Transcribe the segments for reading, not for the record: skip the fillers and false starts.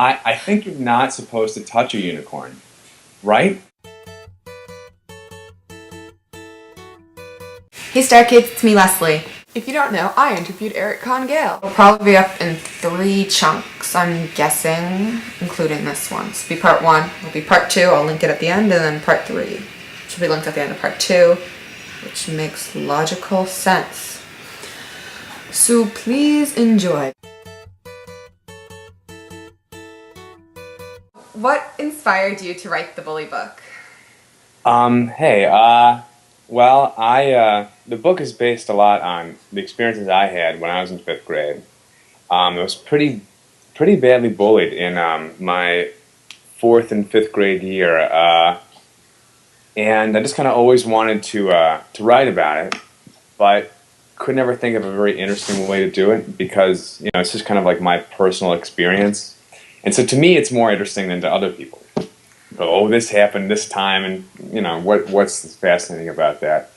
I think you're not supposed to touch a unicorn, right? Hey Star Kids, it's me Leslie. If you don't know, I interviewed Eric Kahn Gale. It'll probably be up in 3 chunks, I'm guessing, including this one. So it'll be part 1, it'll be part 2, I'll link it at the end, and then part 3, which will be linked at the end of part 2, which makes logical sense. So please enjoy. What inspired you to write the bully book? Well, the book is based a lot on the experiences I had when I was in 5th grade. I was pretty badly bullied in my 4th and 5th grade year, and I just kind of always wanted to write about it, but could never think of a very interesting way to do it because it's just kind of like my personal experience, and so to me it's more interesting than to other people. Oh, this happened this time, and what's fascinating about that?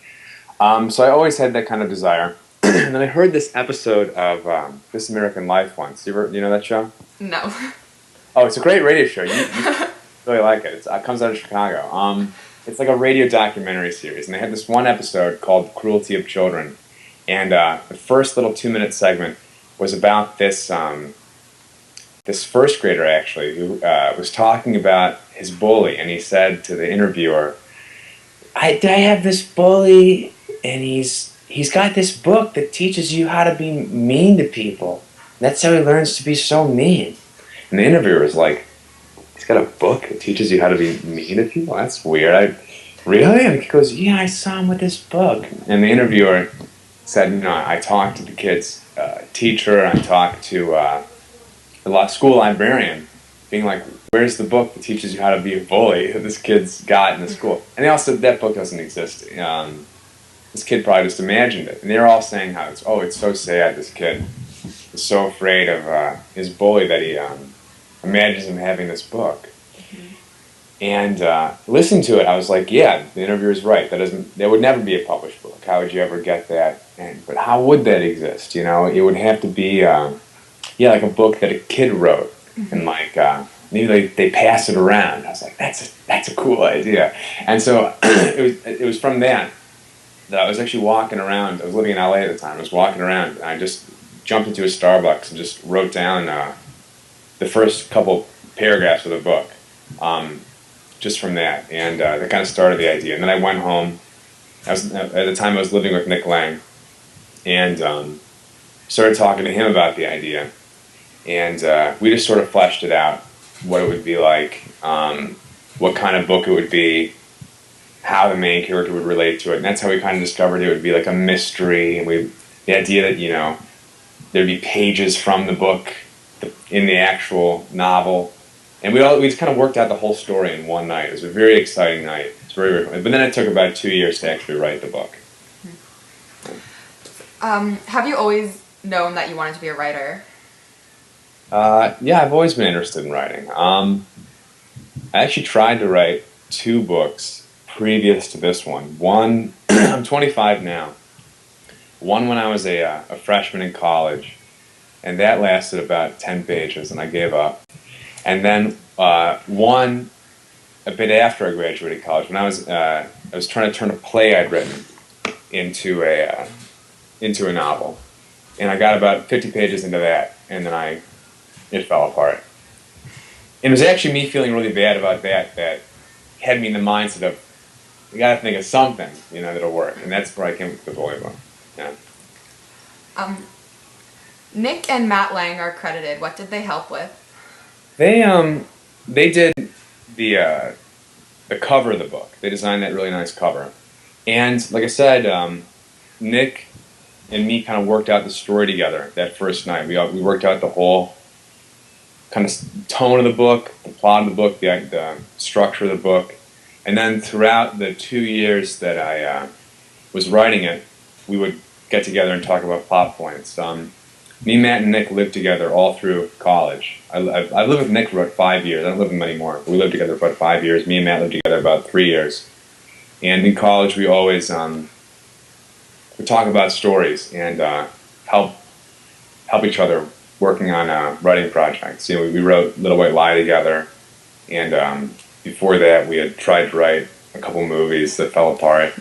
So I always had that kind of desire. And then I heard this episode of This American Life once. You know that show? No. Oh, it's a great radio show. You really like it. It comes out of Chicago. It's like a radio documentary series, and they had this one episode called Cruelty of Children. And the first little 2-minute segment was about this first grader, actually, who was talking about his bully, and he said to the interviewer, I have this bully, and he's got this book that teaches you how to be mean to people. That's how he learns to be so mean. And the interviewer was like, he's got a book that teaches you how to be mean to people? That's weird. Really? And he goes, yeah, I saw him with this book. And the interviewer said, I talked to the kid's teacher, I talked to the school librarian, being like, where's the book that teaches you how to be a bully that this kid's got in the school? And they all said that book doesn't exist. This kid probably just imagined it. And they're all saying how it's so sad, this kid is so afraid of his bully that he imagines him having this book. And listening to it, I was like, yeah, the interviewer's right. There would never be a published book. How would you ever get that? But how would that exist? It would have to be like a book that a kid wrote, and like maybe they pass it around. I was like, that's a cool idea. And so it was from that I was actually walking around. I was living in LA at the time. I was walking around, and I just jumped into a Starbucks and just wrote down the first couple paragraphs of the book, just from that, and that kind of started the idea. And then I went home. At the time I was living with Nick Lang, and started talking to him about the idea. And we just sort of fleshed it out, what it would be like, what kind of book it would be, how the main character would relate to it. And that's how we kind of discovered it would be like a mystery. And the idea that, there'd be pages from the book in the actual novel. And we just kind of worked out the whole story in one night. It was a very exciting night. It's very, but then it took about 2 years to actually write the book. Have you always known that you wanted to be a writer? Yeah, I've always been interested in writing. I actually tried to write 2 books previous to this one. One, I'm 25 now. One when I was a freshman in college, and that lasted about 10 pages, and I gave up. And then one a bit after I graduated college, when I was trying to turn a play I'd written into a novel, and I got about 50 pages into that, and then it fell apart. And it was actually me feeling really bad about that had me in the mindset of, you gotta think of something, that'll work. And that's where I came with the bully book. Yeah. Nick and Matt Lang are credited. What did they help with? They did the cover of the book. They designed that really nice cover. And like I said, Nick and me kind of worked out the story together that first night. We worked out the whole kind of tone of the book, the plot of the book, the structure of the book. And then throughout the 2 years that I was writing it, we would get together and talk about plot points. Me, Matt, and Nick lived together all through college. I lived with Nick for about 5 years. I don't live with him anymore. We lived together for about 5 years. Me and Matt lived together about 3 years. And in college, we always would talk about stories and help each other working on writing projects. You know, we wrote Little White Lie together, and before that, we had tried to write a couple movies that fell apart.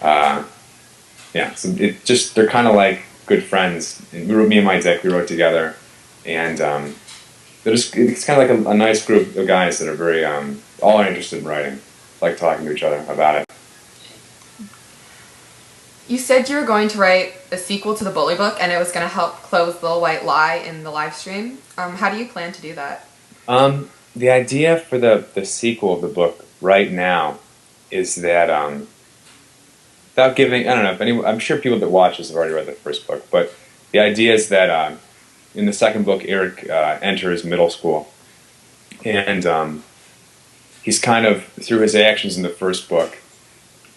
Yeah, so it just, they're kind of like good friends. And me and my Dick, we wrote together, and they're just, it's kind of like a nice group of guys that are very all are interested in writing, like talking to each other about it. You said you were going to write a sequel to the Bully book, and it was going to help close Little White Lie in the live stream. How do you plan to do that? The idea for the sequel of the book right now is that, without giving, I don't know if anyone, I'm sure people that watch this have already read the first book, but the idea is that in the second book, Eric enters middle school, and he's kind of, through his actions in the first book,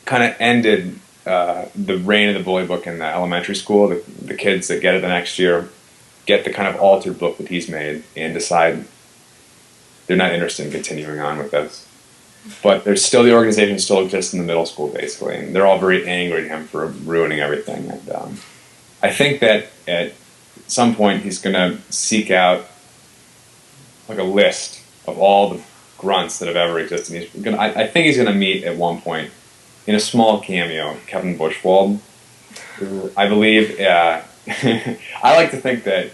kind of ended the reign of the Bully book in the elementary school. The kids that get it the next year get the kind of altered book that he's made and decide they're not interested in continuing on with this. But there's still, the organization still exists in the middle school, basically, and they're all very angry at him for ruining everything. And I think that at some point he's going to seek out like a list of all the grunts that have ever existed. I think he's going to meet at one point, in a small cameo, Kevin Bushwald, who I believe, I like to think that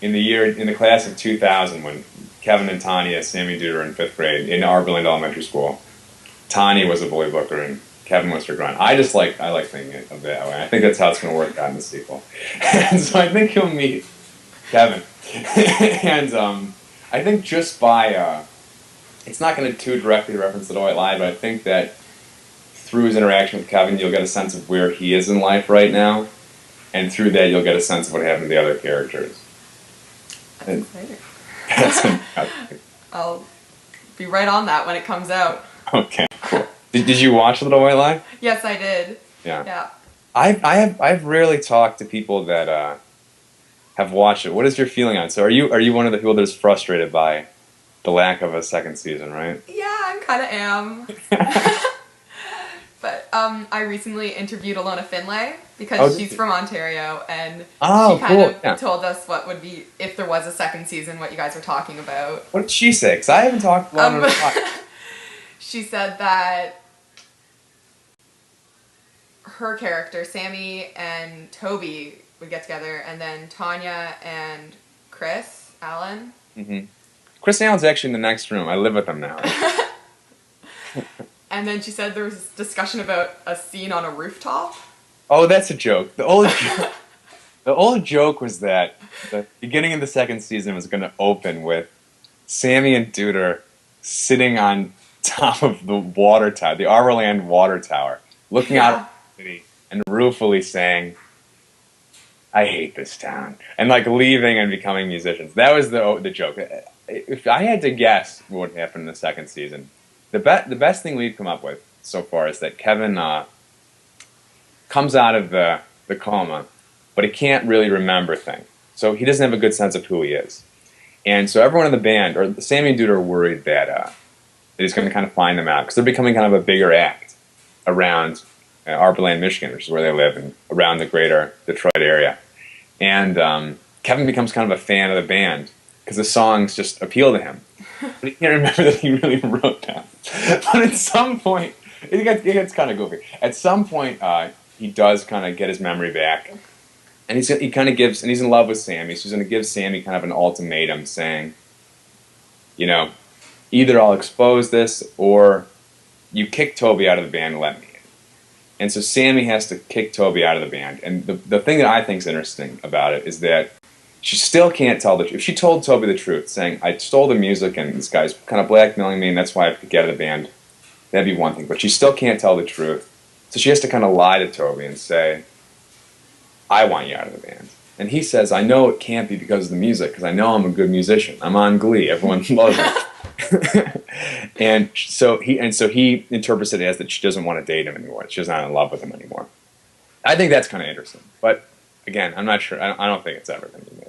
in the class of 2000, when Kevin and Tanya, Sammy Duder in 5th grade in Arborland Elementary School, Tanya was a Bully booker and Kevin was her grunt. I like thinking of it that way. I think that's how it's going to work out in the sequel. And so I think he'll meet Kevin. And I think just by, it's not going to too directly reference the White Lie, but I think that through his interaction with Kevin, you'll get a sense of where he is in life right now, and through that, you'll get a sense of what happened to the other characters. That's exciting. I'll be right on that when it comes out. Okay, cool. Did you watch Little White Lie? Yes, I did. Yeah. I've rarely talked to people that have watched it. What is your feeling on it? So are you one of the people that is frustrated by the lack of a second season, right? Yeah, I kind of am. But I recently interviewed Alona Finlay because she's from Ontario, and she kind of told us what would be, if there was a second season, what you guys were talking about. What did she say? Because I haven't talked to Alona. She said that her character, Sammy and Toby, would get together, and then Tanya and Chris Allen. Mm-hmm. Chris Allen's actually in the next room. I live with him now. And then she said there was discussion about a scene on a rooftop. Oh, that's a joke. The old joke was that the beginning of the second season was going to open with Sammy and Duder sitting on top of the water tower, the Arborland water tower, looking out at the city and ruefully saying, "I hate this town," and like leaving and becoming musicians. That was the joke. If I had to guess what would happen in the second season, the best thing we've come up with so far is that Kevin comes out of the coma, but he can't really remember things. So he doesn't have a good sense of who he is. And so everyone in the band, or Sammy and Dude, are worried that he's going to kind of find them out, because they're becoming kind of a bigger act around Arborland, Michigan, which is where they live, and around the greater Detroit area. And Kevin becomes kind of a fan of the band, because the songs just appeal to him. But he can't remember that he really wrote them. But at some point, it gets kind of goofy. At some point, he does kind of get his memory back. And he kind of gives, and he's in love with Sammy, so he's going to give Sammy kind of an ultimatum saying, you know, either I'll expose this, or you kick Toby out of the band and let me in. And so Sammy has to kick Toby out of the band. And the thing that I think is interesting about it is that she still can't tell the truth. If she told Toby the truth, saying, I stole the music and this guy's kind of blackmailing me and that's why I have to get out of the band, that'd be one thing. But she still can't tell the truth. So she has to kind of lie to Toby and say, I want you out of the band. And he says, I know it can't be because of the music, because I know I'm a good musician. I'm on Glee. Everyone loves it. and so he interprets it as that she doesn't want to date him anymore. She's not in love with him anymore. I think that's kind of interesting. But again, I'm not sure. I don't think it's ever going to be made.